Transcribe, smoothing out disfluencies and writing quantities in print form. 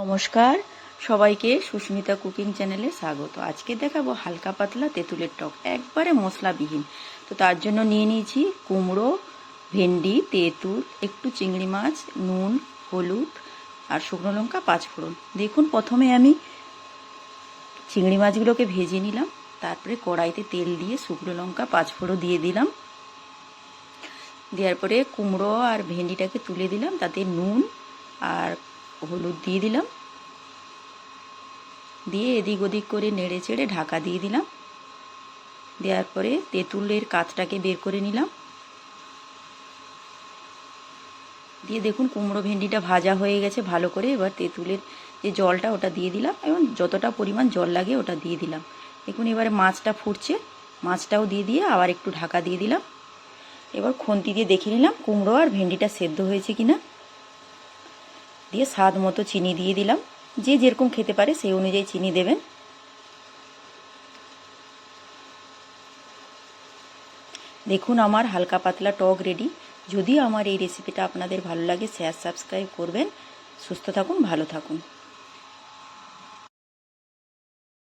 নমস্কার সবাইকে, সুস্মিতা কুকিং চ্যানেলে স্বাগত। আজকে দেখাবো হালকা পাতলা তেঁতুলের টক, একবারে মশলাবিহীন। তো তার জন্য নিয়ে নিয়েছি কুমড়ো, ভেন্ডি, তেঁতুল, একটু চিংড়ি মাছ, নুন, হলুদ আর শুকনো লঙ্কা, পাঁচফোড়ন। দেখুন, প্রথমে আমি চিংড়ি মাছগুলোকে ভেজে নিলাম, তারপরে কড়াইতে তেল দিয়ে শুকনো লঙ্কা, পাঁচফোড়ন দিয়ে দিলাম। দেওয়ার পরে কুমড়ো আর ভেন্ডিটাকে তুলে দিলাম, তাতে নুন আর হলুদ দিয়ে দিলাম, দিয়ে এদিক ওদিক করে নেড়ে চেড়ে ঢাকা দিয়ে দিলাম। দেওয়ার পরে তেঁতুলের কাতটাকে বের করে নিলাম, দিয়ে দেখুন কুমড়ো ভেন্ডিটা ভাজা হয়ে গেছে ভালো করে। এবার তেঁতুলের যে জলটা ওটা দিয়ে দিলাম এবং যতটা পরিমাণ জল লাগে ওটা দিয়ে দিলাম। দেখুন এবারে মাছটা ফুটছে, মাছটাও দিয়ে আবার একটু ঢাকা দিয়ে দিলাম। এবার খুন্তি দিয়ে দেখে নিলাম কুমড়ো আর ভেন্ডিটা সেদ্ধ হয়েছে কিনা। দিয়ে স্বাদ মতো চিনি দিয়ে দিলাম, যে যেরকম খেতে পারে সেই অনুযায়ী চিনি দেবেন। দেখুন আমার হালকা পাতলা টক রেডি। যদি আমার এই রেসিপিটা আপনাদের ভালো লাগে, শেয়ার সাবস্ক্রাইব করবেন। সুস্থ থাকুন, ভালো থাকুন।